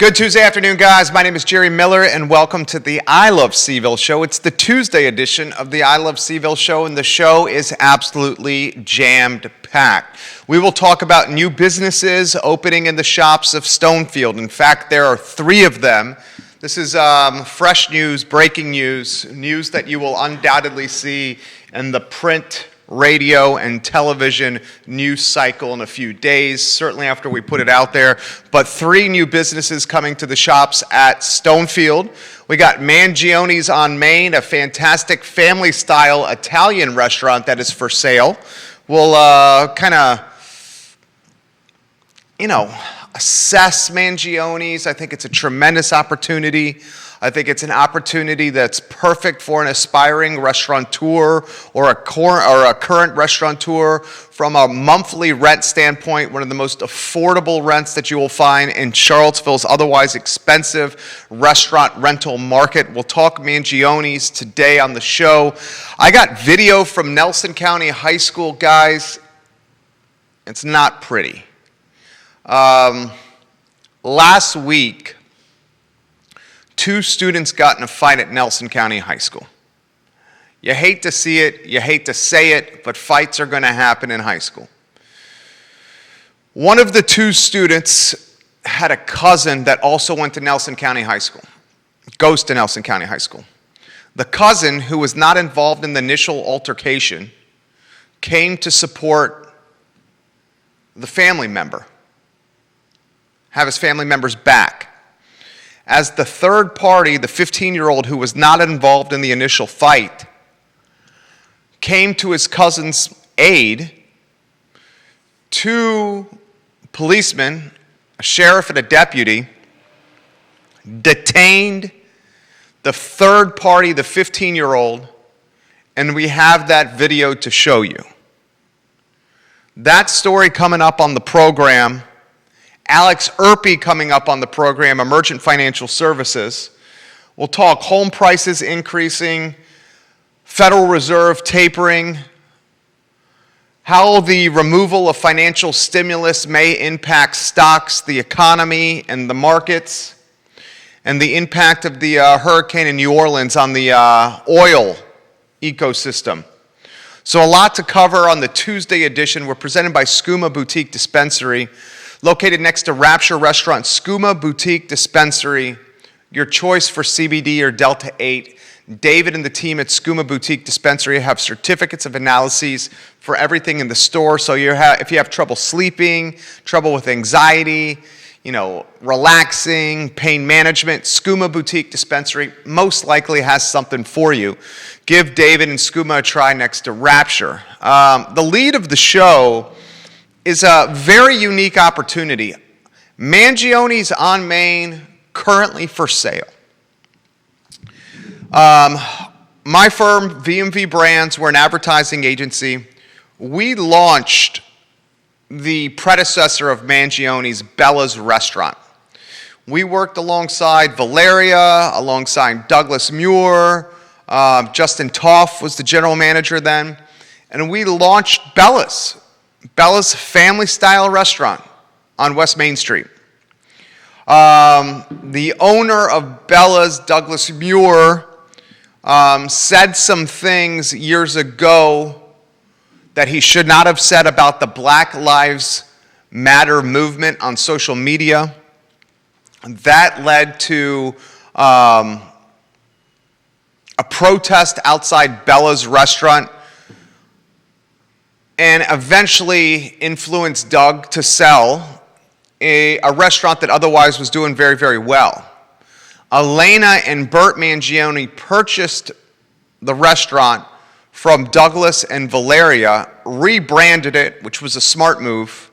Good Tuesday afternoon, guys. My name is Jerry Miller, and welcome to the I Love CVille Show. It's the Tuesday edition of the I Love CVille Show, and the show is absolutely jammed-packed. We will talk about new businesses opening in the shops of Stonefield. In fact, there are 3 of them. This is fresh news, breaking news that you will undoubtedly see in the print, radio, and television news cycle in a few days, certainly after we put it out there. But 3 new businesses coming to the shops at Stonefield. We got Mangione's on Main, a fantastic family-style Italian restaurant that is for sale. We'll assess Mangione's. I think it's a tremendous opportunity. I think it's an opportunity that's perfect for an aspiring restaurateur or a current restaurateur from a monthly rent standpoint, one of the most affordable rents that you will find in Charlottesville's otherwise expensive restaurant rental market. We'll talk Mangione's today on the show. I got video from Nelson County High School, guys. It's not pretty. Last week, 2 students got in a fight at Nelson County High School. You hate to see it, you hate to say it, but fights are going to happen in high school. One of the 2 students had a cousin that also went to Nelson County High School, goes to Nelson County High School. The cousin, who was not involved in the initial altercation, came to support the family member, have his family members back. As the third party, the 15-year-old who was not involved in the initial fight, came to his cousin's aid, 2 policemen, a sheriff and a deputy, detained the third party, the 15-year-old, and we have that video to show you. That story coming up on the program. Alex Urpí coming up on the program, Emergent Financial Services. We'll talk home prices increasing, Federal Reserve tapering, how the removal of financial stimulus may impact stocks, the economy, and the markets, and the impact of the hurricane in New Orleans on the oil ecosystem. So a lot to cover on the Tuesday edition. We're presented by Skooma Boutique Dispensary, located next to Rapture Restaurant. Skooma Boutique Dispensary, your choice for CBD or Delta 8. David and the team at Skooma Boutique Dispensary have certificates of analyses for everything in the store. So if you have trouble sleeping, trouble with anxiety, relaxing, pain management, Skooma Boutique Dispensary most likely has something for you. Give David and Skooma a try next to Rapture. The lead of the show is a very unique opportunity. Mangione's on Main, currently for sale. My firm, VMV Brands, we're an advertising agency. We launched the predecessor of Mangione's, Bella's Restaurant. We worked alongside Valeria, alongside Douglas Muir. Justin Toff was the general manager then. And we launched Bella's family-style restaurant on West Main Street. The owner of Bella's, Douglas Muir, said some things years ago that he should not have said about the Black Lives Matter movement on social media. That led to a protest outside Bella's restaurant, and eventually influenced Doug to sell a restaurant that otherwise was doing very, very well. Elena and Bert Mangione purchased the restaurant from Douglas and Valeria, rebranded it, which was a smart move.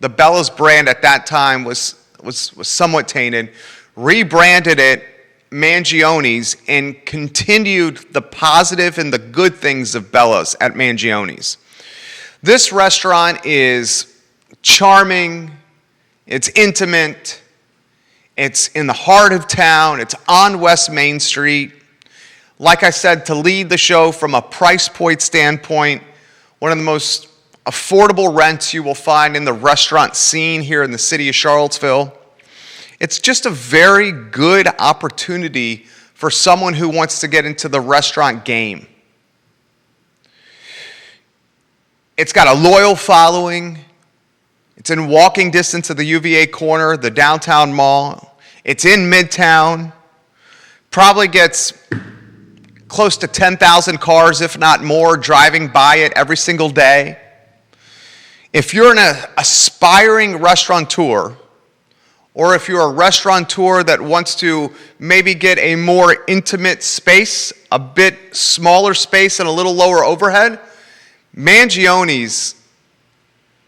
The Bella's brand at that time was somewhat tainted. Rebranded it Mangione's and continued the positive and the good things of Bella's at Mangione's. This restaurant is charming, it's intimate, it's in the heart of town, it's on West Main Street. Like I said, to lead the show from a price point standpoint, one of the most affordable rents you will find in the restaurant scene here in the city of Charlottesville. It's just a very good opportunity for someone who wants to get into the restaurant game. It's got a loyal following. It's in walking distance of the UVA corner, the downtown mall. It's in Midtown. Probably gets close to 10,000 cars, if not more, driving by it every single day. If you're an aspiring restaurateur, or if you're a restaurateur that wants to maybe get a more intimate space, a bit smaller space and a little lower overhead, Mangione's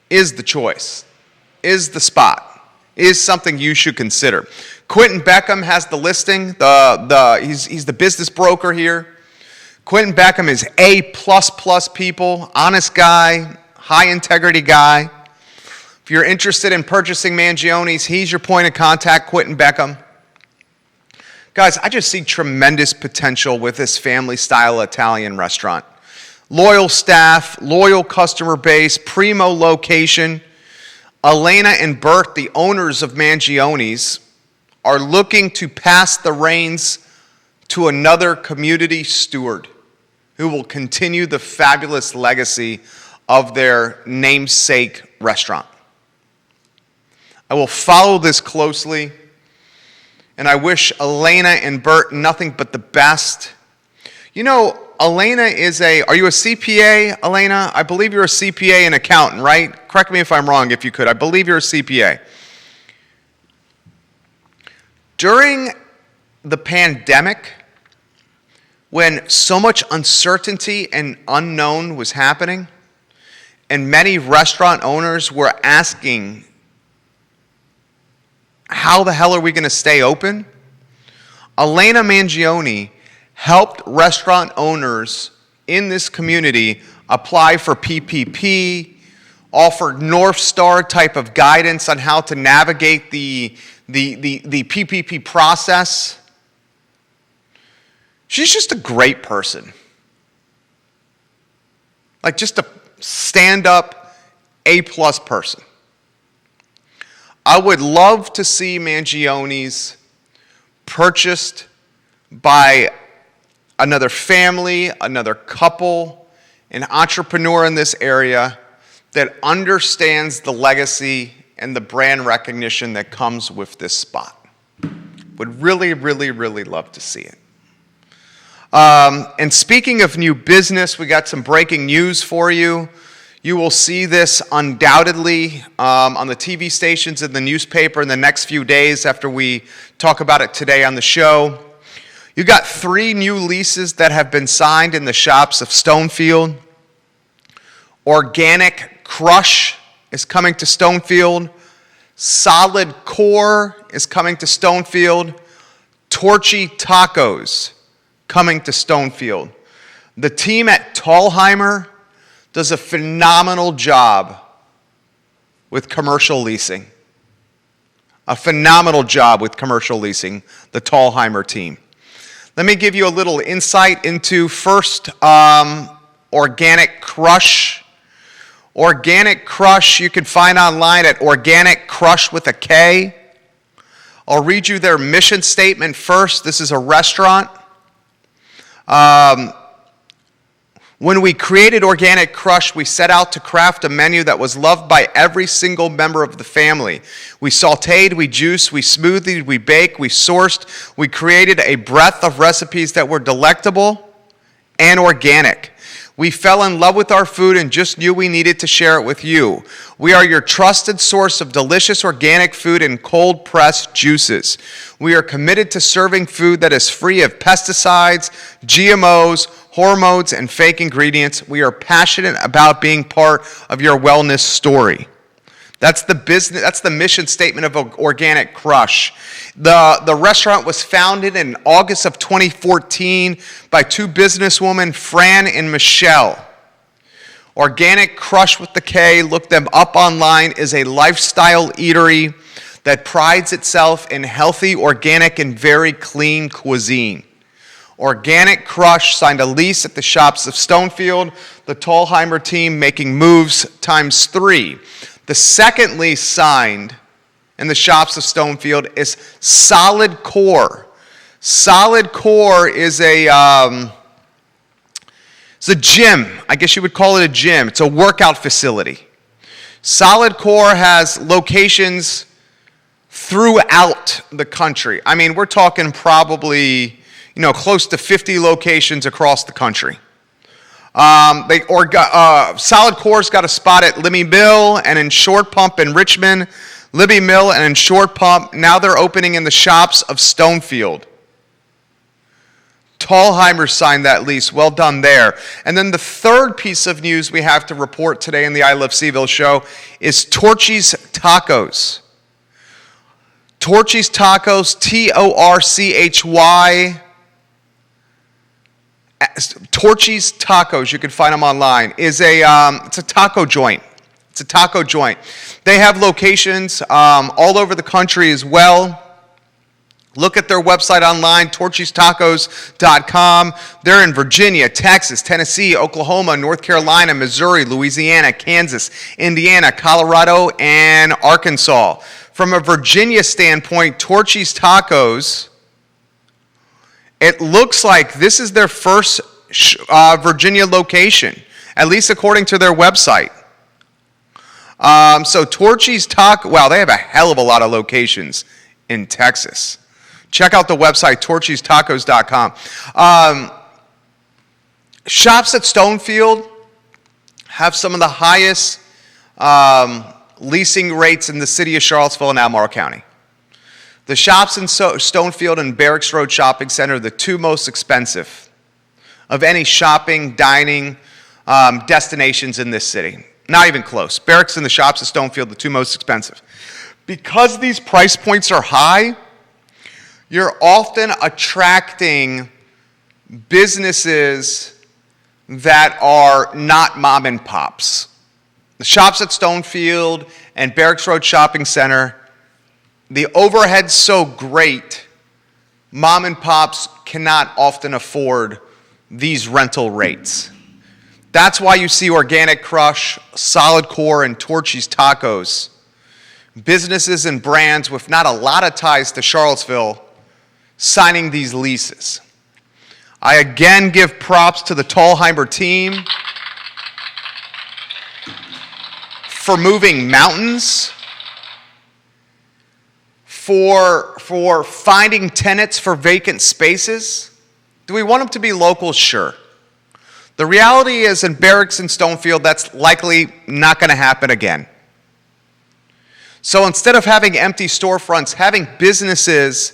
is the choice, is the spot, is something you should consider. Quentin Beckham has the listing. He's the business broker here. Quentin Beckham is A++ people, honest guy, high integrity guy. If you're interested in purchasing Mangione's, he's your point of contact, Quentin Beckham. Guys, I just see tremendous potential with this family-style Italian restaurant. Loyal staff, loyal customer base, primo location. Elena and Bert, the owners of Mangione's, are looking to pass the reins to another community steward who will continue the fabulous legacy of their namesake restaurant. I will follow this closely, and I wish Elena and Bert nothing but the best. You know, Elena are you a CPA, Elena? I believe you're a CPA and accountant, right? Correct me if I'm wrong, if you could. I believe you're a CPA. During the pandemic, when so much uncertainty and unknown was happening, and many restaurant owners were asking, how the hell are we going to stay open? Elena Mangione helped restaurant owners in this community apply for PPP, offered North Star type of guidance on how to navigate the PPP process. She's just a great person. Like just a stand-up A+ person. I would love to see Mangione's purchased by another family, another couple, an entrepreneur in this area that understands the legacy and the brand recognition that comes with this spot. Would really, really, really love to see it. And speaking of new business, we got some breaking news for you. You will see this undoubtedly on the TV stations and the newspaper in the next few days after we talk about it today on the show. You got 3 new leases that have been signed in the shops of Stonefield. Organic Krush is coming to Stonefield. Solidcore is coming to Stonefield. Torchy Tacos coming to Stonefield. The team at Thalheimer does a phenomenal job with commercial leasing. A phenomenal job with commercial leasing, the Thalheimer team. Let me give you a little insight into first Organic Krush. Organic Krush you can find online at Organic Krush with a K. I'll read you their mission statement first. This is a restaurant. When we created Organic Krush, we set out to craft a menu that was loved by every single member of the family. We sautéed, we juiced, we smoothied, we baked, we sourced. We created a breadth of recipes that were delectable and organic. We fell in love with our food and just knew we needed to share it with you. We are your trusted source of delicious organic food and cold-pressed juices. We are committed to serving food that is free of pesticides, GMOs, hormones, and fake ingredients. We are passionate about being part of your wellness story. That's the mission statement of Organic Krush. The restaurant was founded in August of 2014 by 2 businesswomen, Fran and Michelle. Organic Krush with the K, look them up online, is a lifestyle eatery that prides itself in healthy, organic, and very clean cuisine. Organic Krush signed a lease at the shops of Stonefield, the Thalheimer team making moves times 3. The second lease signed in the shops of Stonefield is Solidcore. Solidcore is it's a gym. I guess you would call it a gym. It's a workout facility. Solidcore has locations throughout the country. I mean, we're talking probably, close to 50 locations across the country. Solidcore's got a spot at Libby Mill and in Short Pump in Richmond. Libby Mill and in Short Pump. Now they're opening in the shops of Stonefield. Tallheimer signed that lease. Well done there. And then the third piece of news we have to report today in the I Love CVille show is Torchy's Tacos. Torchy's Tacos, Torchy. Torchy's Tacos, you can find them online, it's a taco joint. It's a taco joint. They have locations all over the country as well. Look at their website online, torchystacos.com. They're in Virginia, Texas, Tennessee, Oklahoma, North Carolina, Missouri, Louisiana, Kansas, Indiana, Colorado, and Arkansas. From a Virginia standpoint, Torchy's Tacos, it looks like this is their first Virginia location, at least according to their website. So Torchy's Tacos, wow, they have a hell of a lot of locations in Texas. Check out the website, torchystacos.com. Shops at Stonefield have some of the highest leasing rates in the city of Charlottesville and Albemarle County. The shops in Stonefield and Barracks Road Shopping Center are the two most expensive of any shopping, dining destinations in this city. Not even close. Barracks and the shops at Stonefield, the two most expensive. Because these price points are high, you're often attracting businesses that are not mom and pops. The shops at Stonefield and Barracks Road Shopping Center, the overhead's so great, mom and pops cannot often afford these rental rates. That's why you see Organic Krush, Solidcore, and Torchy's Tacos, businesses and brands with not a lot of ties to Charlottesville, signing these leases. I again give props to the Tallheimer team for moving mountains, for finding tenants for vacant spaces. Do we want them to be local? Sure. The reality is in Barracks and Stonefield, that's likely not going to happen again. So instead of having empty storefronts, having businesses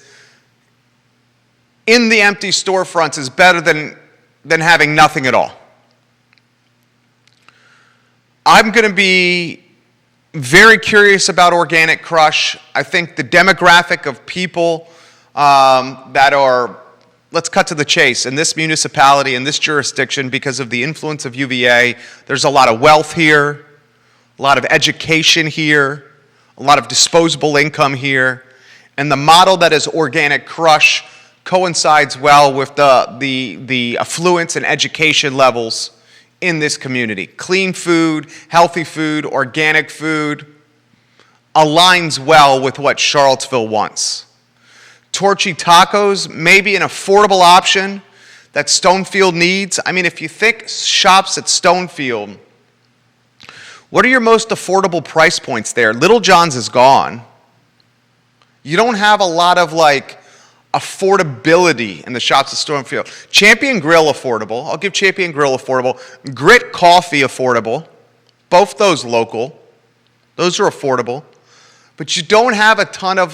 in the empty storefronts is better than having nothing at all. I'm going to be very curious about Organic Krush. I think the demographic of people that are, let's cut to the chase, in this municipality, in this jurisdiction, because of the influence of UVA, there's a lot of wealth here, a lot of education here, a lot of disposable income here, and the model that is Organic Krush coincides well with the affluence and education levels in this community. Clean food, healthy food, organic food aligns well with what Charlottesville wants. Torchy Tacos may be an affordable option that Stonefield needs. I mean, if you think shops at Stonefield, what are your most affordable price points there? Little John's is gone. You don't have a lot of affordability in the shops at Stonefield. Champion Grill affordable. I'll give Champion Grill affordable. Grit Coffee affordable. Both those local. Those are affordable. But you don't have a ton of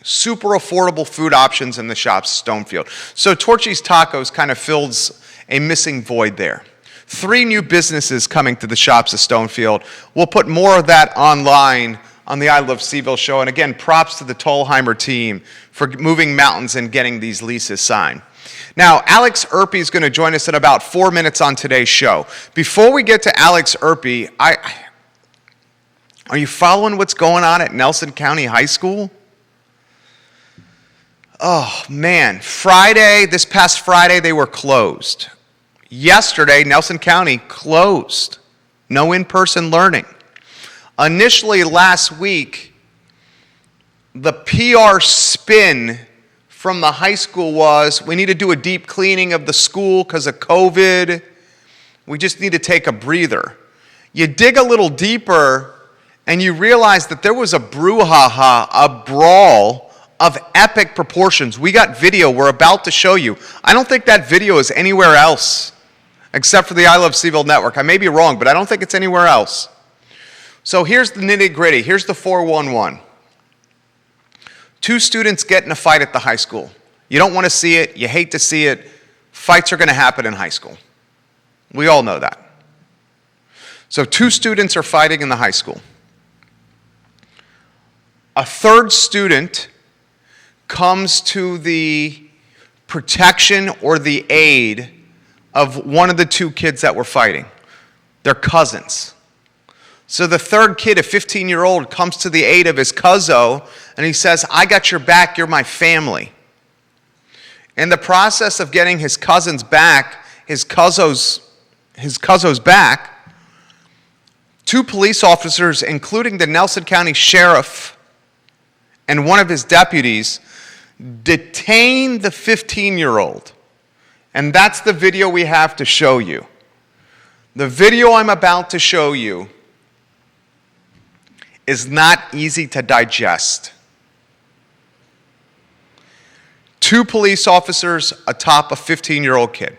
super affordable food options in the shops at Stonefield. So Torchy's Tacos kind of fills a missing void there. 3 new businesses coming to the shops at Stonefield. We'll put more of that online on the I Love CVille show. And again, props to the Tallheimer team for moving mountains and getting these leases signed. Now, Alex Urpí is going to join us in about 4 minutes on today's show. Before we get to Alex Urpí, are you following what's going on at Nelson County High School? Oh, man. This past Friday, they were closed. Yesterday, Nelson County closed. No in-person learning. Initially last week, the PR spin from the high school was, we need to do a deep cleaning of the school because of COVID. We just need to take a breather. You dig a little deeper and you realize that there was a brouhaha, a brawl of epic proportions. We got video we're about to show you. I don't think that video is anywhere else except for the I Love CVille Network. I may be wrong, but I don't think it's anywhere else. So here's the nitty-gritty. Here's the 411. 2 students get in a fight at the high school. You don't want to see it. You hate to see it. Fights are going to happen in high school. We all know that. So 2 students are fighting in the high school. A 3rd student comes to the protection or the aid of one of the 2 kids that were fighting. They're cousins. So the 3rd kid, a 15-year-old, comes to the aid of his cousin, and he says, I got your back, you're my family. In the process of getting his cousin's back, his cousin's back, 2 police officers, including the Nelson County Sheriff and one of his deputies, detain the 15-year-old. And that's the video we have to show you. The video I'm about to show you is not easy to digest. 2 police officers atop a 15-year-old kid.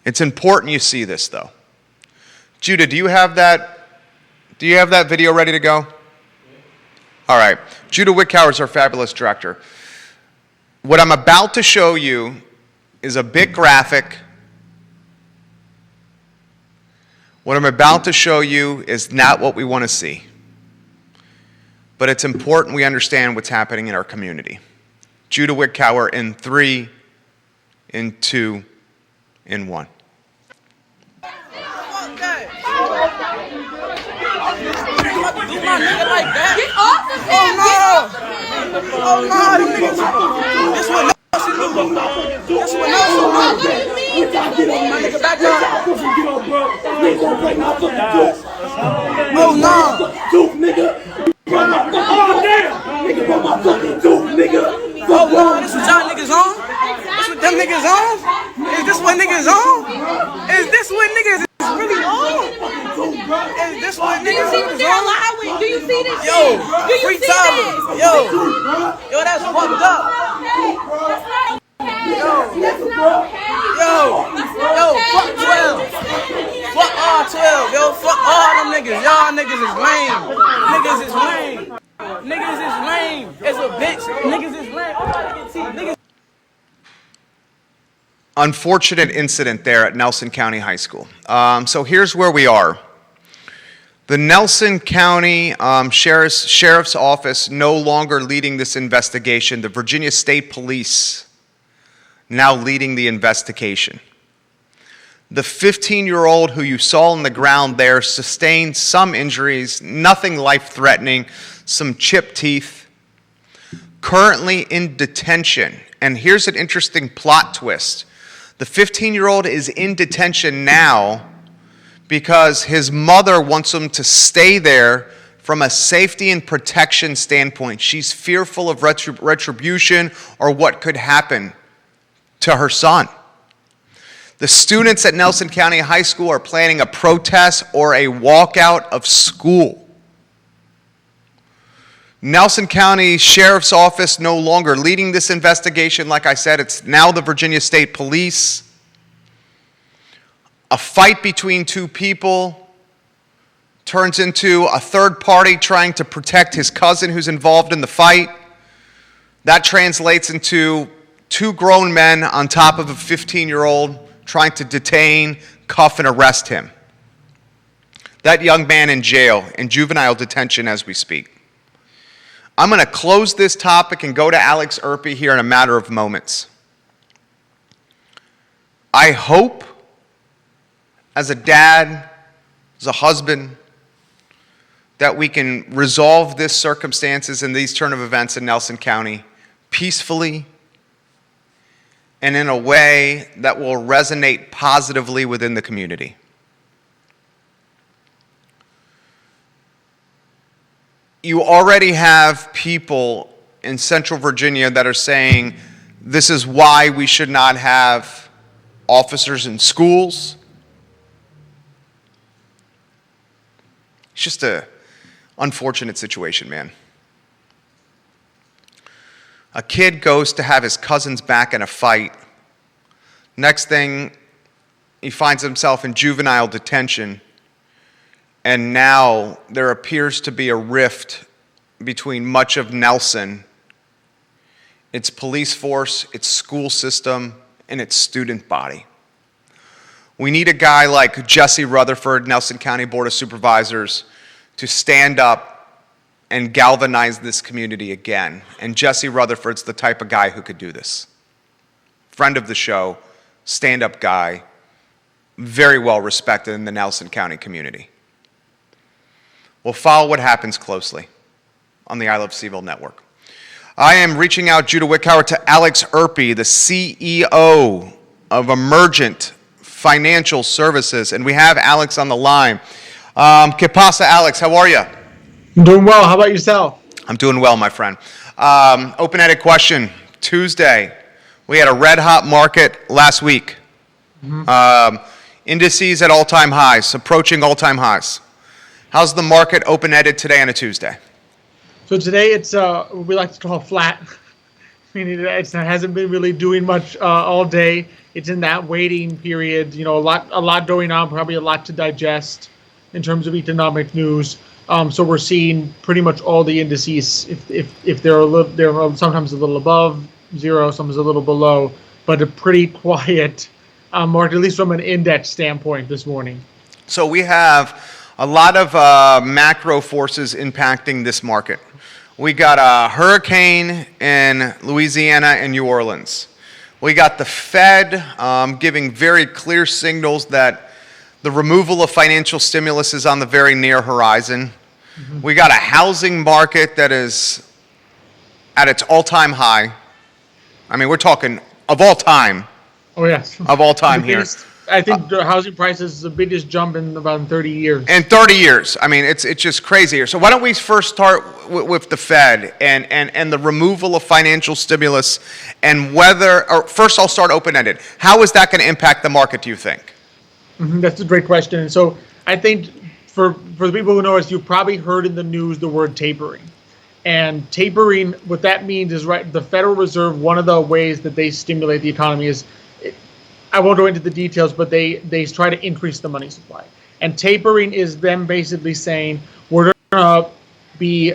It's important you see this, though. Judah, do you have that video ready to go? All right. Judah Wickhauer is our fabulous director. What I'm about to show you is a bit graphic. What I'm about to show you is not what we want to see. But it's important we understand what's happening in our community. Judah Wickhauer in 3, in 2, in 1. Get off of him! Oh no! Them niggas. This what Nelson do. This what Nelson do. My nigga back up. Oh no! Tooth, nigga. Oh damn! Nigga brought my fucking tooth, nigga. Oh no! This what y'all niggas on? This what them niggas on? Is this what niggas on? Is this what niggas is really on? Is this what niggas is on? Do you see this? Yo, Do you free see time. this? Yo, that's fucked up. Yo, fuck 12. Fuck all 12. Yo, fuck all them niggas. Y'all niggas is lame. Niggas is lame. Niggas is lame. It's a bitch. Niggas is lame. I'm trying to get teeth. Niggas. Unfortunate incident there at Nelson County High School. So here's where we are. The Nelson County Sheriff's Office no longer leading this investigation. The Virginia State Police now leading the investigation. The 15-year-old who you saw on the ground there sustained some injuries, nothing life-threatening, some chipped teeth. Currently in detention. And here's an interesting plot twist. The 15-year-old is in detention now because his mother wants him to stay there from a safety and protection standpoint. She's fearful of retribution or what could happen to her son. The students at Nelson County High School are planning a protest or a walkout of school. Nelson County Sheriff's Office no longer leading this investigation. Like I said, it's now the Virginia State Police. A fight between 2 people turns into a third party trying to protect his cousin who's involved in the fight. That translates into 2 grown men on top of a 15-year-old trying to detain, cuff, and arrest him. That young man in jail, in juvenile detention as we speak. I'm going to close this topic and go to Alex Urpí here in a matter of moments. I hope, as a dad, as a husband, that we can resolve these circumstances and these turn of events in Nelson County peacefully and in a way that will resonate positively within the community. you already have people in Central Virginia that are saying this is why we should not have officers in schools. It's just a unfortunate situation, man. A kid goes to have his cousins back in a fight. Next thing, he finds himself in juvenile detention. And now there appears to be a rift between much of Nelson, its police force, its school system, and its student body. We need a guy like Jesse Rutherford, Nelson County Board of Supervisors, to stand up and galvanize this community again. And Jesse Rutherford's the type of guy who could do this. Friend of the show, stand-up guy, very well respected in the Nelson County community. We'll follow what happens closely on the I Love CVille Network. I am reaching out, Judah Wickhauer, to Alex Urpí, the CEO of Emergent Financial Services, and we have Alex on the line. Que pasa, Alex? How are you? I'm doing well. How about yourself? I'm doing well, my friend. Open-ended question. Tuesday, we had a red-hot market last week. Indices at all-time highs, approaching all-time highs. How's the market open-ended today on a Tuesday? So today it's what we like to call flat. Meaning it hasn't been really doing much all day. It's in that waiting period. You know, a lot going on, probably a lot to digest in terms of economic news. So we're seeing pretty much all the indices. If they're sometimes a little above zero, sometimes a little below, but a pretty quiet market, at least from an index standpoint this morning. So we have a lot of macro forces impacting this market. We got a hurricane in Louisiana and New Orleans. We got the Fed giving very clear signals that the removal of financial stimulus is on the very near horizon. We got a housing market that is at its all-time high. I mean, we're talking of all time. Oh, yes. Of all time here. I think the housing prices is the biggest jump in about 30 years. In 30 years. I mean, it's just crazy here. So why don't we first start with the Fed and the removal of financial stimulus and whether, or first I'll start open-ended. How is that going to impact the market, do you think? That's a great question. And so I think for the people who know us, you've probably heard in the news the word tapering. And tapering, what that means is, right, the Federal Reserve, one of the ways that they stimulate the economy is, I won't go into the details, but they try to increase the money supply. And tapering is them basically saying, we're going to be,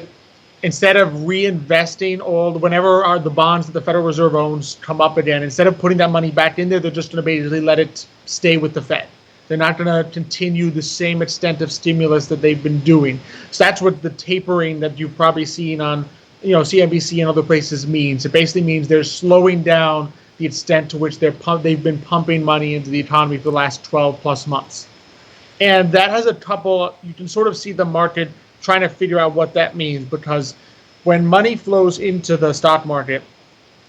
instead of reinvesting whenever the bonds that the Federal Reserve owns come up again, instead of putting that money back in there, they're just going to basically let it stay with the Fed. They're not going to continue the same extent of stimulus that they've been doing. So that's what the tapering that you've probably seen on, CNBC and other places means. It basically means they're slowing down the extent to which they've been pumping money into the economy for the last 12 plus months. And that has you can sort of see the market trying to figure out what that means, because when money flows into the stock market,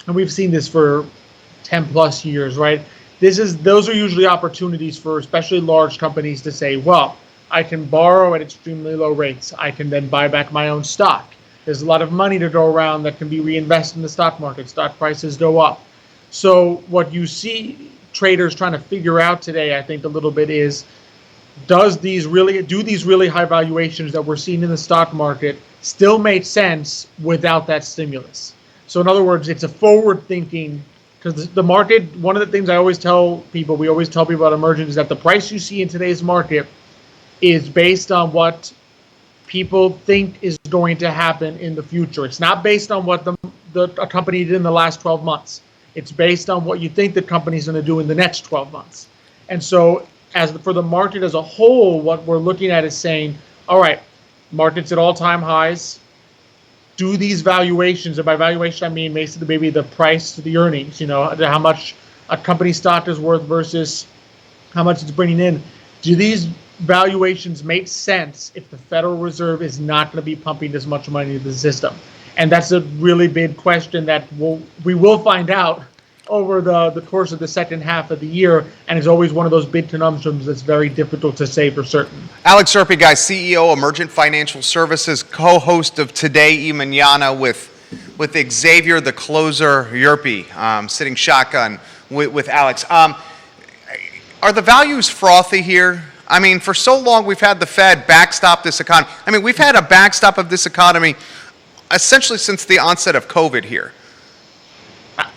and we've seen this for 10 plus years, right? Those are usually opportunities for especially large companies to say, well, I can borrow at extremely low rates. I can then buy back my own stock. There's a lot of money to go around that can be reinvested in the stock market. Stock prices go up. So what you see traders trying to figure out today, I think a little bit is, do these really high valuations that we're seeing in the stock market still make sense without that stimulus? So in other words, it's a forward thinking, because the market, one of the things we always tell people about Emergent is that the price you see in today's market is based on what people think is going to happen in the future. It's not based on what a company did in the last 12 months. It's based on what you think the company's going to do in the next 12 months. And so for the market as a whole, what we're looking at is saying, all right, market's at all-time highs. Do these valuations, and by valuation I mean basically maybe the price to the earnings, how much a company stock is worth versus how much it's bringing in. Do these valuations make sense if the Federal Reserve is not going to be pumping this much money into the system? And that's a really big question that we will find out over the course of the second half of the year, and is always one of those big conundrums that's very difficult to say for certain. Alex Urpí, guys, CEO, Emergent Financial Services, co-host of Today y Mañana with Xavier, the closer, Urpí, sitting shotgun with Alex. Are the values frothy here? I mean, for so long we've had the Fed backstop this economy. I mean, we've had a backstop of this economy essentially since the onset of COVID here.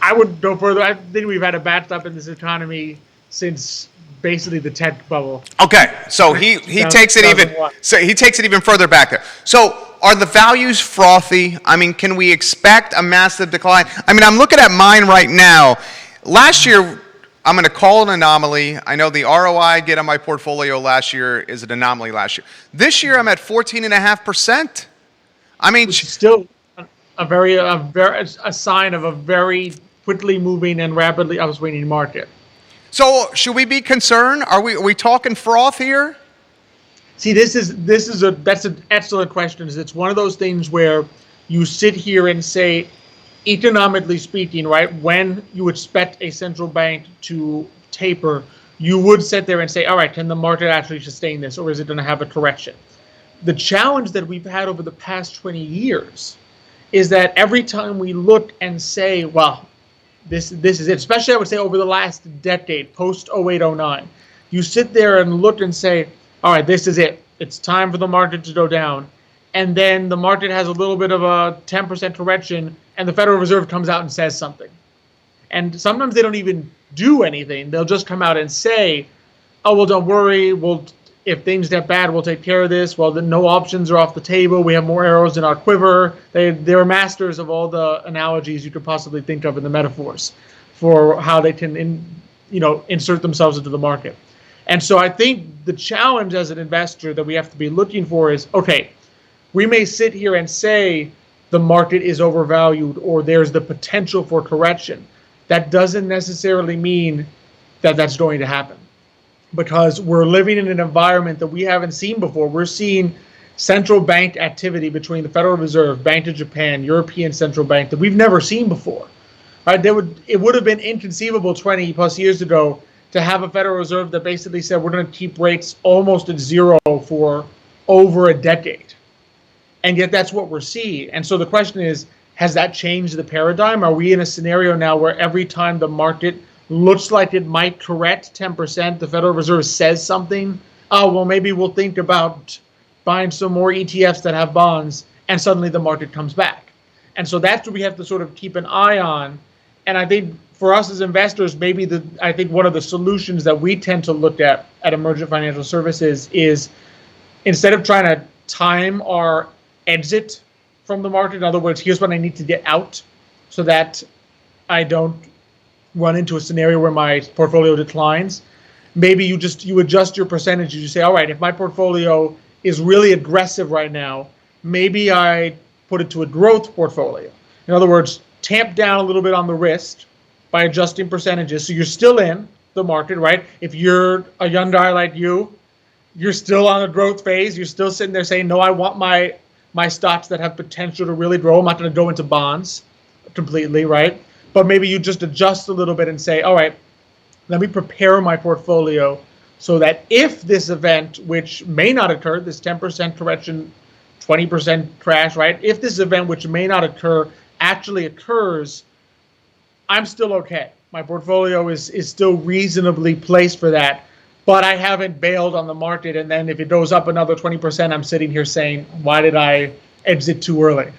I would go further. I think we've had a backstop in this economy since basically the tech bubble. Okay, so he takes it even further back there. So are the values frothy? I mean, can we expect a massive decline? I mean, I'm looking at mine right now. Last year, I'm going to call an anomaly. I know the ROI I get on my portfolio last year is an anomaly last year. This year, I'm at 14.5%. I mean, which is still a sign of a very quickly moving and rapidly upswinging market. So should we be concerned? Are we talking froth here? See, that's an excellent question. It's one of those things where you sit here and say, economically speaking, right, when you expect a central bank to taper, you would sit there and say, all right, can the market actually sustain this, or is it going to have a correction? The challenge that we've had over the past 20 years is that every time we look and say, well, this is it, especially I would say over the last decade, post 08-09, you sit there and look and say, all right, this is it. It's time for the market to go down. And then the market has a little bit of a 10% correction, and the Federal Reserve comes out and says something. And sometimes they don't even do anything. They'll just come out and say, oh, well, don't worry. If things get bad, we'll take care of this. Well, then no options are off the table. We have more arrows in our quiver. They're masters of all the analogies you could possibly think of in the metaphors for how they can insert themselves into the market. And so I think the challenge as an investor that we have to be looking for is, okay, we may sit here and say the market is overvalued or there's the potential for correction. That doesn't necessarily mean that that's going to happen, because we're living in an environment that we haven't seen before. We're seeing central bank activity between the Federal Reserve, Bank of Japan, European Central Bank that we've never seen before. Right? It would have been inconceivable 20 plus years ago to have a Federal Reserve that basically said we're going to keep rates almost at zero for over a decade. And yet that's what we're seeing. And so the question is, has that changed the paradigm? Are we in a scenario now where every time the market looks like it might correct 10%, the Federal Reserve says something, oh, well, maybe we'll think about buying some more ETFs that have bonds, and suddenly the market comes back. And so that's what we have to sort of keep an eye on. And I think for us as investors, maybe I think one of the solutions that we tend to look at Emergent Financial Services is, instead of trying to time our exit from the market, in other words, here's when I need to get out so that I don't run into a scenario where my portfolio declines. Maybe you adjust your percentages. You say, all right, if my portfolio is really aggressive right now, maybe I put it to a growth portfolio. In other words, tamp down a little bit on the risk by adjusting percentages. So you're still in the market, right? If you're a young guy like you're still on a growth phase. You're still sitting there saying, no, I want my stocks that have potential to really grow. I'm not going to go into bonds completely, right? But maybe you just adjust a little bit and say, all right, let me prepare my portfolio so that if this event, which may not occur, this 10% correction, 20% crash, right? If this event, which may not occur, actually occurs, I'm still okay. My portfolio is still reasonably placed for that, but I haven't bailed on the market. And then if it goes up another 20%, I'm sitting here saying, why did I exit too early?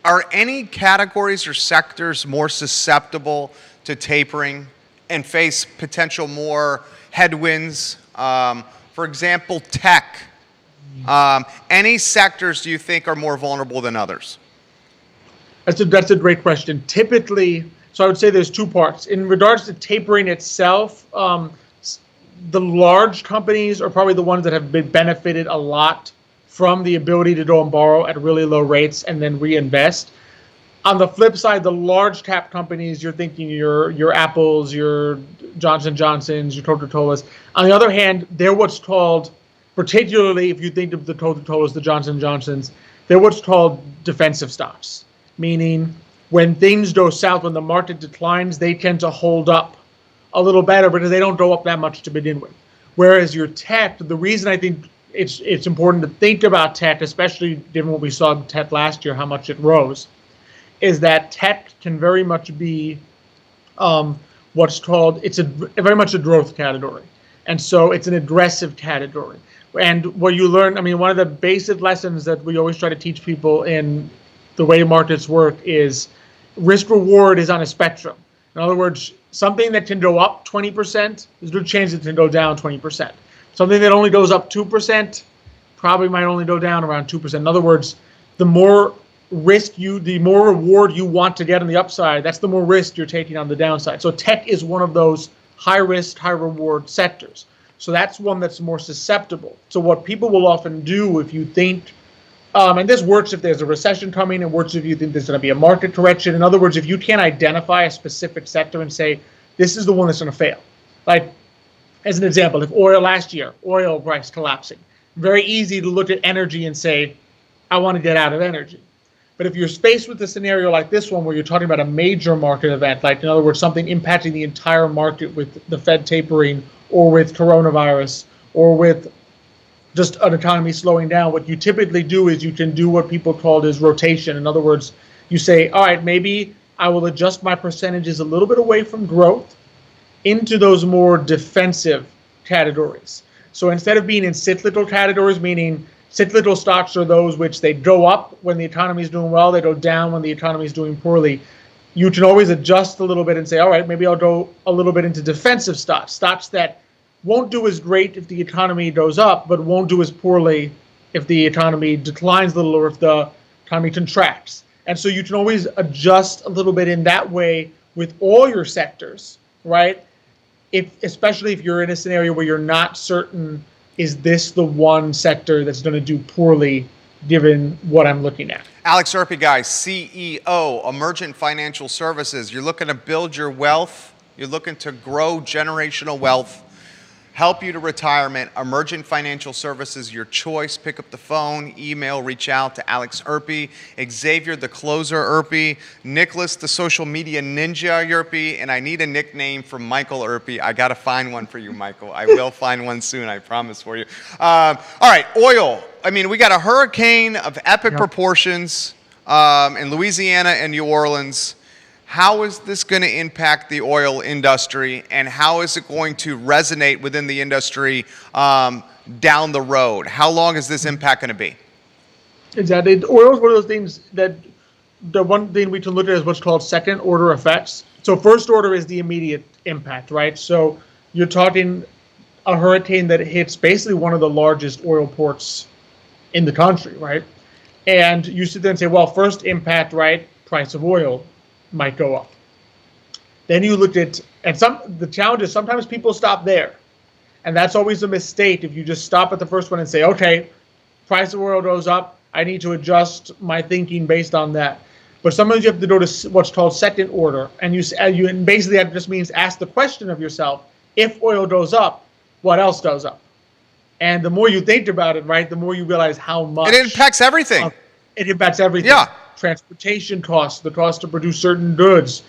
Are any categories or sectors more susceptible to tapering and face potential more headwinds? For example, tech. Any sectors do you think are more vulnerable than others? That's a great question. Typically, so I would say there's two parts. In regards to tapering itself, the large companies are probably the ones that have been benefited a lot from the ability to go and borrow at really low rates and then reinvest. On the flip side, the large cap companies, you're thinking your Apples, your Johnson Johnsons, your Coca-Colas. On the other hand, they're what's called, particularly if you think of the Coca-Colas, the Johnson Johnsons, they're what's called defensive stocks, meaning when things go south, when the market declines, they tend to hold up a little better because they don't go up that much to begin with. Whereas your tech, the reason I think it's important to think about tech, especially given what we saw in tech last year, how much it rose, is that tech can very much be what's called, it's very much a growth category. And so it's an aggressive category. And what you learn, I mean, one of the basic lessons that we always try to teach people in the way markets work is risk reward is on a spectrum. In other words, something that can go up 20%, there's a good chance it can go down 20%. Something that only goes up 2% probably might only go down around 2%. In other words, the more the more reward you want to get on the upside, that's the more risk you're taking on the downside. So tech is one of those high risk, high reward sectors. So that's one that's more susceptible. So what people will often do if you think, and this works if there's a recession coming, and works if you think there's going to be a market correction. In other words, if you can't identify a specific sector and say, this is the one that's going to fail. Like, as an example, if last year, oil price collapsing, very easy to look at energy and say, I want to get out of energy. But if you're faced with a scenario like this one where you're talking about a major market event, like in other words, something impacting the entire market with the Fed tapering or with coronavirus or with just an economy slowing down, what you typically do is you can do what people call is rotation. In other words, you say, all right, maybe I will adjust my percentages a little bit away from growth into those more defensive categories. So instead of being in cyclical categories, meaning cyclical stocks are those which they go up when the economy is doing well, they go down when the economy is doing poorly. You can always adjust a little bit and say, all right, maybe I'll go a little bit into defensive stocks that won't do as great if the economy goes up, but won't do as poorly if the economy declines a little or if the economy contracts. And so you can always adjust a little bit in that way with all your sectors, right? Especially if you're in a scenario where you're not certain, is this the one sector that's going to do poorly given what I'm looking at? Alex Urpí, guys, CEO, Emergent Financial Services. You're looking to build your wealth. You're looking to grow generational wealth. Help you to retirement. Emergent Financial Services, your choice. Pick up the phone, email, reach out to Alex Urpí, Xavier, the closer Urpí, Nicholas, the social media ninja Urpí, and I need a nickname for Michael Urpí. I got to find one for you, Michael. I will find one soon, I promise for you. All right, oil. I mean, we got a hurricane of epic proportions in Louisiana and New Orleans. How is this going to impact the oil industry, and how is it going to resonate within the industry down the road? How long is this impact going to be? Exactly. Oil is one of those things that the one thing we can look at is what's called second order effects. So first order is the immediate impact, right? So you're talking a hurricane that hits basically one of the largest oil ports in the country, right? And you sit there and say, well, first impact, right? Price of oil might go up. Then you look at, and the challenge is sometimes people stop there. And that's always a mistake if you just stop at the first one and say, okay, price of oil goes up, I need to adjust my thinking based on that. But sometimes you have to go to what's called second order. And and basically that just means ask the question of yourself, if oil goes up, what else goes up? And the more you think about it, right, the more you realize how much. It impacts everything. It impacts everything. Yeah. Transportation costs, the cost to produce certain goods,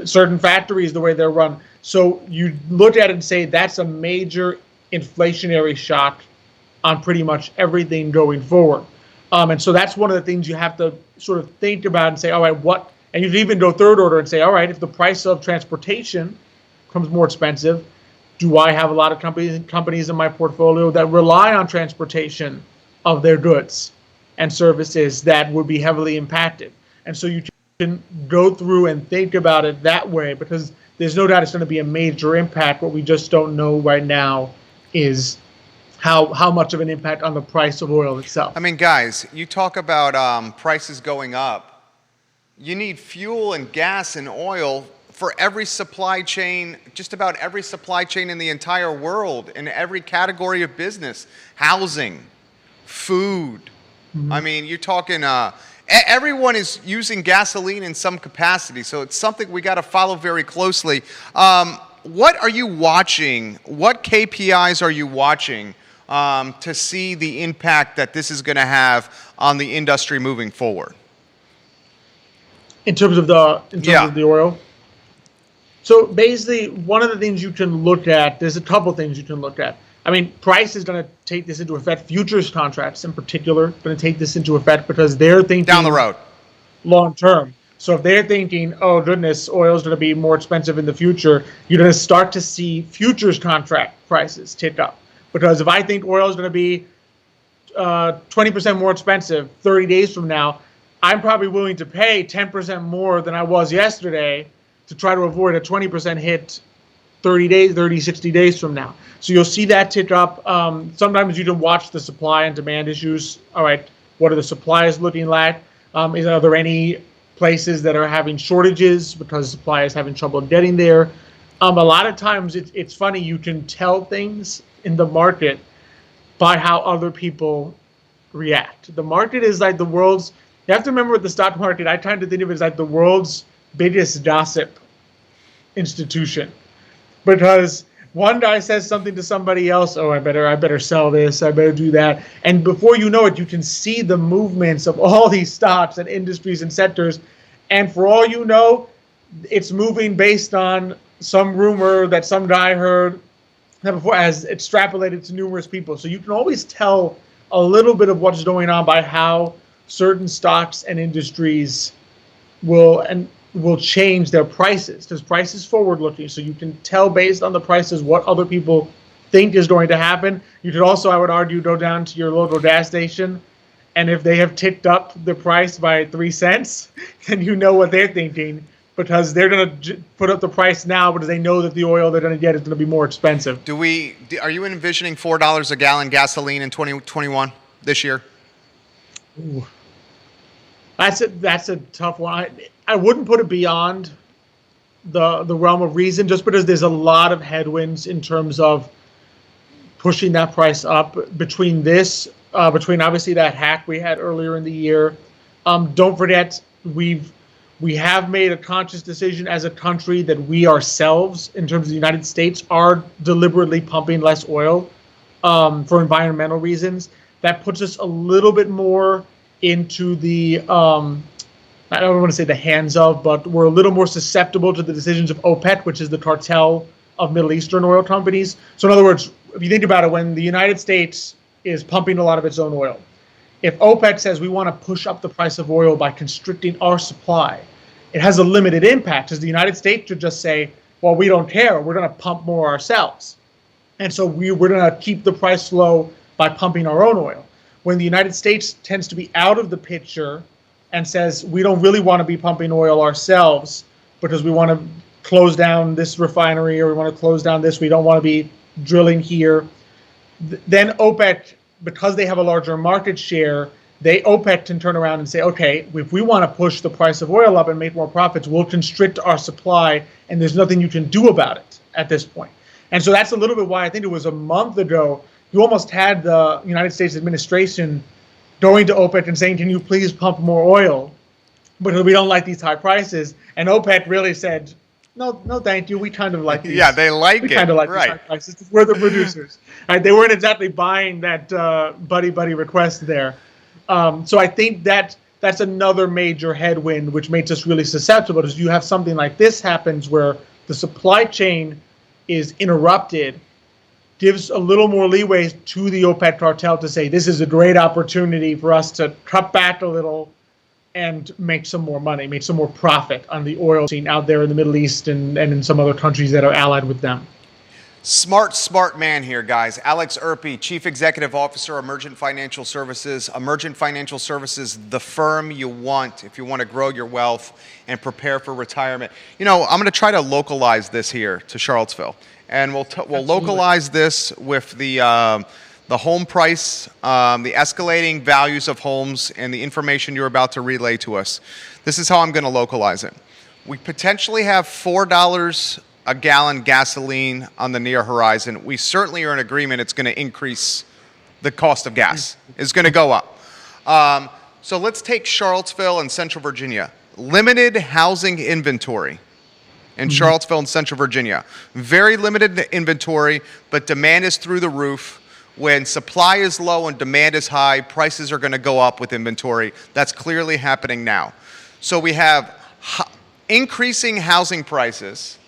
certain factories, the way they're run. So you look at it and say that's a major inflationary shock on pretty much everything going forward. And so that's one of the things you have to sort of think about and say, all right, what? And you can even go third order and say, all right, if the price of transportation becomes more expensive, do I have a lot of companies in my portfolio that rely on transportation of their goods and services that would be heavily impacted? And so you can go through and think about it that way, because there's no doubt it's going to be a major impact. What we just don't know right now is how much of an impact on the price of oil itself. I mean, guys, you talk about prices going up. You need fuel and gas and oil for every supply chain, just about every supply chain in the entire world, in every category of business, housing, food. I mean, you're talking, everyone is using gasoline in some capacity, so it's something we got to follow very closely. What are you watching? What KPIs are you watching to see the impact that this is going to have on the industry moving forward? in terms of the oil. So basically, one of the things you can look at, there's a couple things you can look at. I mean, price is going to take this into effect. Futures contracts, in particular, going to take this into effect because they're thinking down the road, long term. So if they're thinking, oh goodness, oil is going to be more expensive in the future, you're going to start to see futures contract prices tick up. Because if I think oil is going to be 20% more expensive 30 days from now, I'm probably willing to pay 10% more than I was yesterday to try to avoid a 20% hit 60 days from now. So you'll see that tick up. Sometimes you can watch the supply and demand issues. All right, what are the supplies looking like? Are there any places that are having shortages because supply is having trouble getting there? A lot of times it's funny, you can tell things in the market by how other people react. The market is like the world's, you have to remember with the stock market, I tend to think of it as like the world's biggest gossip institution. Because one guy says something to somebody else, oh, I better sell this, I better do that. And before you know it, you can see the movements of all these stocks and industries and sectors. And for all you know, it's moving based on some rumor that some guy heard that before has extrapolated to numerous people. So you can always tell a little bit of what's going on by how certain stocks and industries will change their prices, because price is forward-looking. So you can tell based on the prices what other people think is going to happen. You could also, I would argue, go down to your local gas station, and if they have ticked up the price by 3 cents, then you know what they're thinking, because they're going to put up the price now because they know that the oil they're going to get is going to be more expensive. Are you envisioning $4 a gallon gasoline in 2021 this year? Ooh. That's a tough one. I wouldn't put it beyond the realm of reason, just because there's a lot of headwinds in terms of pushing that price up between obviously that hack we had earlier in the year. Don't forget, we have made a conscious decision as a country that we ourselves, in terms of the United States, are deliberately pumping less oil for environmental reasons. That puts us a little bit more into the, I don't want to say the hands of, but we're a little more susceptible to the decisions of OPEC, which is the cartel of Middle Eastern oil companies. So in other words, if you think about it, when the United States is pumping a lot of its own oil, if OPEC says we want to push up the price of oil by constricting our supply, it has a limited impact, because the United States should just say, well, we don't care, we're going to pump more ourselves. And so we're going to keep the price low by pumping our own oil. When the United States tends to be out of the picture and says we don't really want to be pumping oil ourselves because we want to close down this refinery, or we want to close down this, we don't want to be drilling here, then OPEC, because they have a larger market share, OPEC can turn around and say, okay, if we want to push the price of oil up and make more profits, we'll constrict our supply, and there's nothing you can do about it at this point. And so that's a little bit why I think it was a month ago, you almost had the United States administration going to OPEC and saying, can you please pump more oil? Because we don't like these high prices. And OPEC really said, no, thank you. We kind of like these. Yeah, they like it. We kind of like right. these high prices. We're the producers. Right? They weren't exactly buying that buddy request there. So I think that's another major headwind, which makes us really susceptible, because you have something like this happens where the supply chain is interrupted, gives a little more leeway to the OPEC cartel to say, this is a great opportunity for us to cut back a little and make some more money, make some more profit on the oil scene out there in the Middle East and in some other countries that are allied with them. Smart man here, guys. Alex Urpí, Chief Executive Officer, Emergent Financial Services. Emergent Financial Services, the firm you want if you want to grow your wealth and prepare for retirement. You know, I'm going to try to localize this here to Charlottesville. And we'll localize this with the home price, the escalating values of homes, and the information you're about to relay to us. This is how I'm going to localize it. We potentially have $4 a gallon gasoline on the near horizon. We certainly are in agreement it's going to increase the cost of gas. It's going to go up. So let's take Charlottesville and Central Virginia. Limited housing inventory in Charlottesville and Central Virginia. Very limited inventory, but demand is through the roof. When supply is low and demand is high, prices are going to go up with inventory. That's clearly happening now. So we have increasing housing prices.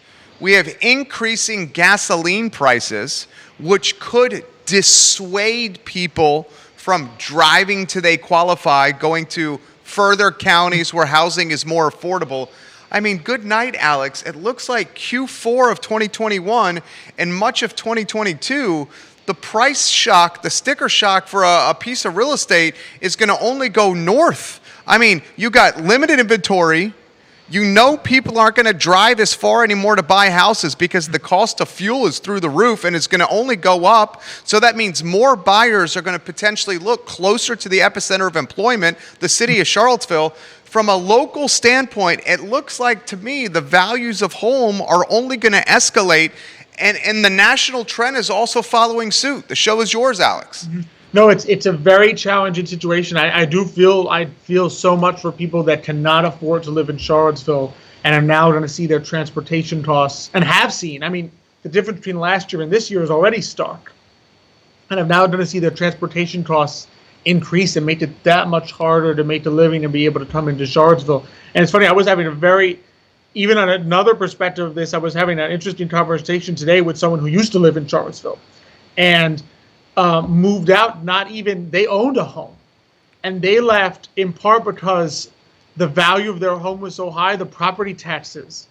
We have increasing gasoline prices, which could dissuade people from driving till they qualify, going to further counties where housing is more affordable. I mean, good night, Alex. It looks like Q4 of 2021 and much of 2022, the price shock, the sticker shock for a piece of real estate is going to only go north. I mean, you got limited inventory. You know people aren't going to drive as far anymore to buy houses because the cost of fuel is through the roof and it's going to only go up. So that means more buyers are going to potentially look closer to the epicenter of employment, the city of Charlottesville. From a local standpoint, it looks like to me the values of home are only going to escalate, and the national trend is also following suit. The show is yours, Alex. No, it's a very challenging situation. I feel so much for people that cannot afford to live in Charlottesville and are now going to see their transportation costs, and have seen. I mean, the difference between last year and this year is already stark. And I'm now going to see their transportation costs increase and make it that much harder to make a living and be able to come into Charlottesville. And it's funny, I was having even on another perspective of this, I was having an interesting conversation today with someone who used to live in Charlottesville and moved out. They owned a home, and they left in part because the value of their home was so high, the property taxes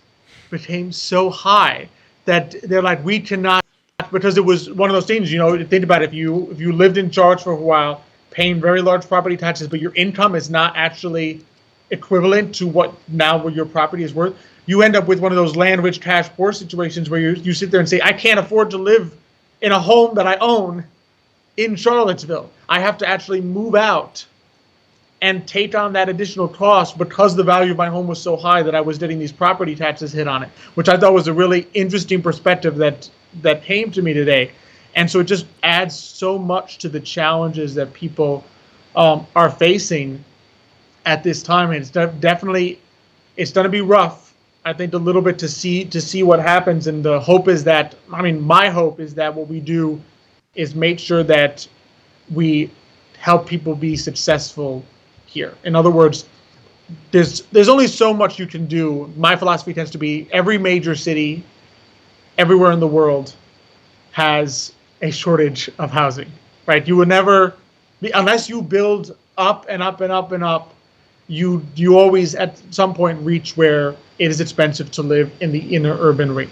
became so high that they're like, we cannot, because it was one of those things, think about it, if you lived in Charlottesville for a while, paying very large property taxes, but your income is not actually equivalent to what your property is worth, you end up with one of those land rich cash poor situations where you sit there and say, I can't afford to live in a home that I own in Charlottesville. I have to actually move out and take on that additional cost because the value of my home was so high that I was getting these property taxes hit on it, which I thought was a really interesting perspective that came to me today. And so it just adds so much to the challenges that people are facing at this time. And it's definitely, it's going to be rough, I think, a little bit to see what happens. And the hope is that, my hope is that what we do is make sure that we help people be successful here. In other words, there's only so much you can do. My philosophy tends to be every major city, everywhere in the world, has a shortage of housing, right? You will never, unless you build up and up and up and up, you always at some point reach where it is expensive to live in the inner urban ring.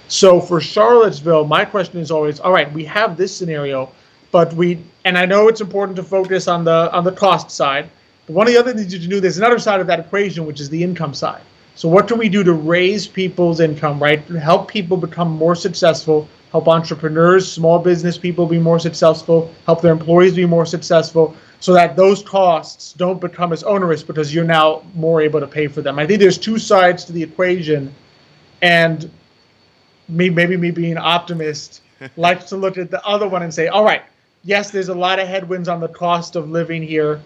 So for Charlottesville, my question is always, all right, we have this scenario, and I know it's important to focus on the cost side, but one of the other things you can do, there's another side of that equation, which is the income side. So what can we do to raise people's income, right? Help people become more successful, help entrepreneurs, small business people be more successful, help their employees be more successful, so that those costs don't become as onerous because you're now more able to pay for them. I think there's two sides to the equation, and maybe me being an optimist likes to look at the other one and say, all right, yes, there's a lot of headwinds on the cost of living here,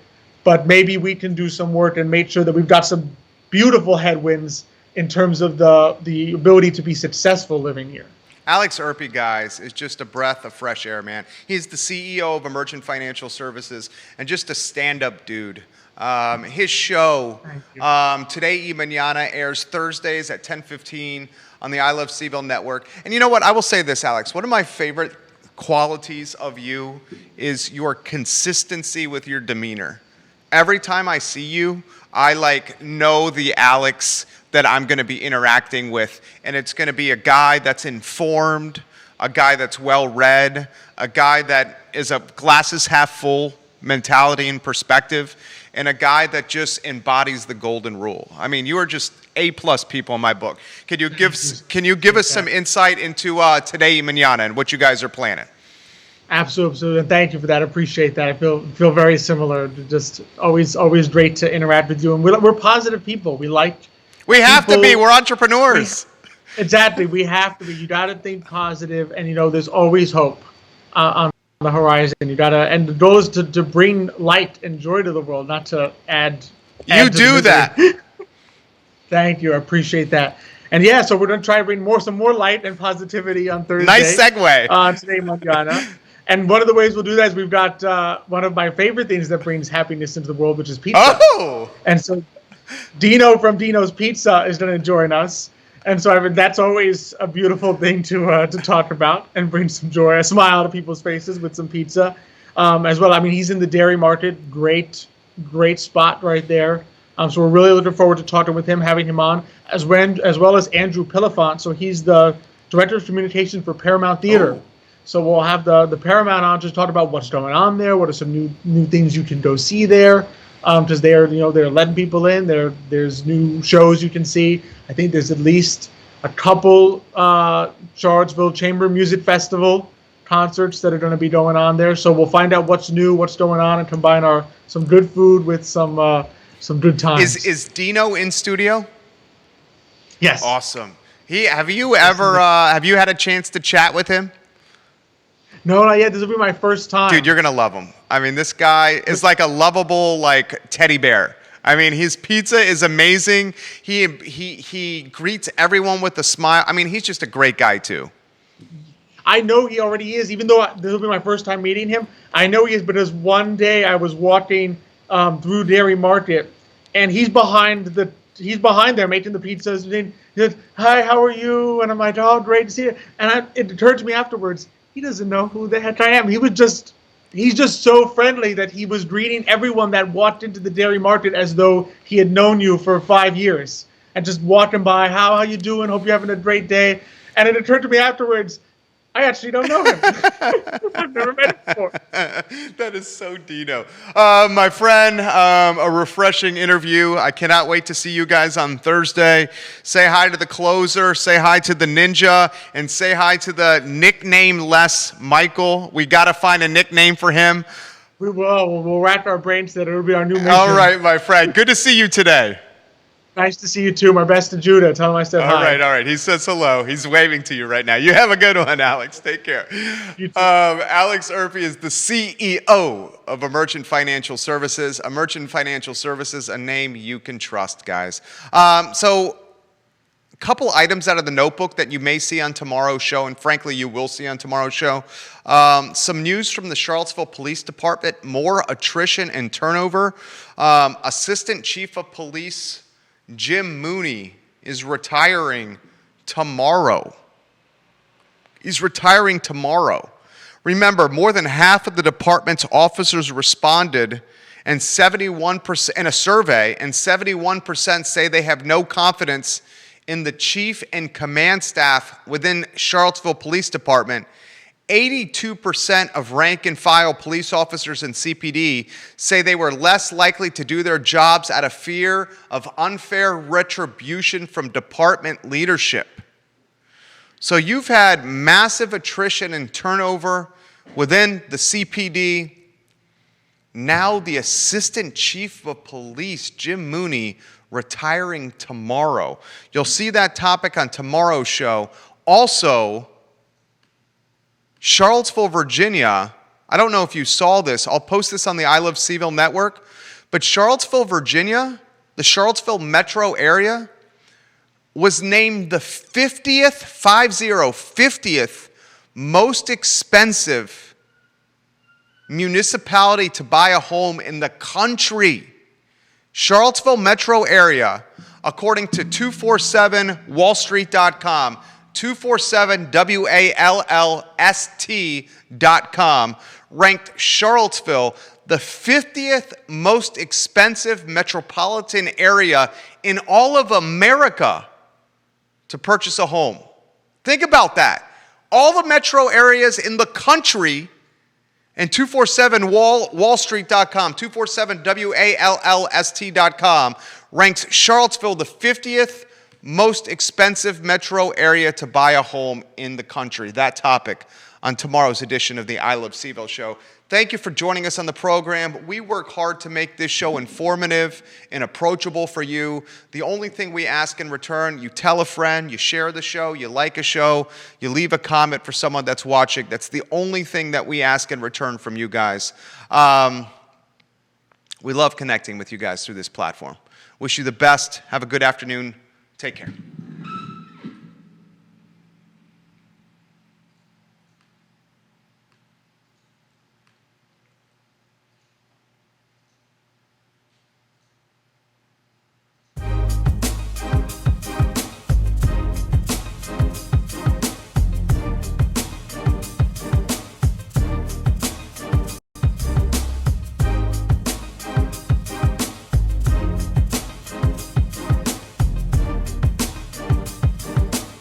but maybe we can do some work and make sure that we've got some beautiful headwinds in terms of the ability to be successful living here. Alex Urpí, guys, is just a breath of fresh air, man. He's the CEO of Emergent Financial Services and just a stand-up dude. His show, Today y Mañana, airs Thursdays at 10:15 on the I Love CVille Network. And you know what? I will say this, Alex. One of my favorite qualities of you is your consistency with your demeanor. Every time I see you, I know the Alex that I'm going to be interacting with, and it's going to be a guy that's informed, a guy that's well-read, a guy that is a glasses half full mentality and perspective, and a guy that just embodies the golden rule. I mean, you are just A+ people in my book. Can you give us some insight into Today y Mañana and what you guys are planning? Absolutely, and thank you for that. I appreciate that. I feel very similar. Just always great to interact with you, and we're positive people. We have to be. We're entrepreneurs. Exactly. We have to be. You got to think positive, and there's always hope on the horizon. And the goal is to bring light and joy to the world, not to add. You do that. Thank you. I appreciate that. And yeah, so we're going to try to bring some more light and positivity on Thursday. Nice segue. Today, Mangione. And one of the ways we'll do that is we've got one of my favorite things that brings happiness into the world, which is pizza. Oh! And so Dino from Dino's Pizza is going to join us. And so that's always a beautiful thing to talk about and bring some joy, a smile to people's faces with some pizza as well. I mean, he's in the dairy market. Great spot right there. So we're really looking forward to talking with him, having him on, as well as Andrew Pillafont. So he's the Director of Communications for Paramount Theater. Oh. So we'll have the Paramount on to talk about what's going on there, what are some new things you can go see there. Because they're letting people in. There's new shows you can see. I think there's at least a couple Charlottesville Chamber Music Festival concerts that are going to be going on there. So we'll find out what's new, what's going on, and combine some good food with some good times. Is Dino in studio? Yes. Awesome. Have you had a chance to chat with him? No, not yet. This will be my first time. Dude, you're going to love him. I mean, this guy is like a lovable, like, teddy bear. I mean, his pizza is amazing. He greets everyone with a smile. I mean, he's just a great guy, too. I know he already is, even though this will be my first time meeting him. I know he is, because one day I was walking through Dairy Market, and he's behind there making the pizzas. And he said, "Hi, how are you?" And I'm like, "Oh, great to see you." And it occurred to me afterwards, he doesn't know who the heck I am. He's just so friendly that he was greeting everyone that walked into the dairy market as though he had known you for 5 years. And just walking by, how you doing? Hope you're having a great day. And it occurred to me afterwards, I actually don't know him. I've never met him before. That is so Dino. My friend, a refreshing interview. I cannot wait to see you guys on Thursday. Say hi to the closer, say hi to the ninja, and say hi to the nickname-less Michael. We got to find a nickname for him. We will. We'll rack our brains that it'll be our new mission. All right, my friend. Good to see you today. Nice to see you too. My best to Judah. Tell him I said hi. All right. He says hello. He's waving to you right now. You have a good one, Alex. Take care. You too. Alex Urpí is the CEO of Emergent Financial Services. Emergent Financial Services, a name you can trust, guys. So a couple items out of the notebook that you may see on tomorrow's show, and frankly, you will see on tomorrow's show. Some news from the Charlottesville Police Department, more attrition and turnover. Assistant Chief of Police Jim Mooney is retiring tomorrow. He's retiring tomorrow. Remember, more than half of the department's officers responded, and 71% in a survey, and 71% say they have no confidence in the chief and command staff within Charlottesville Police Department. 82% of rank and file police officers in CPD say they were less likely to do their jobs out of fear of unfair retribution from department leadership. So you've had massive attrition and turnover within the CPD. Now the Assistant Chief of Police, Jim Mooney, retiring tomorrow. You'll see that topic on tomorrow's show. Also, Charlottesville, Virginia, I don't know if you saw this. I'll post this on the I Love CVille Network. But Charlottesville, Virginia, the Charlottesville metro area, was named the 50th most expensive municipality to buy a home in the country. Charlottesville metro area, according to 247wallstreet.com, 247wallst.com, ranked Charlottesville the 50th most expensive metropolitan area in all of America to purchase a home. Think about that. All the metro areas in the country, and 247wallstreet.com, 247wallst.com, ranks Charlottesville the 50th most expensive metro area to buy a home in the country. That topic on tomorrow's edition of the I Love CVille Show. Thank you for joining us on the program. We work hard to make this show informative and approachable for you. The only thing we ask in return, you tell a friend, you share the show, you like a show, you leave a comment for someone that's watching. That's the only thing that we ask in return from you guys. We love connecting with you guys through this platform. Wish you the best. Have a good afternoon. Take care.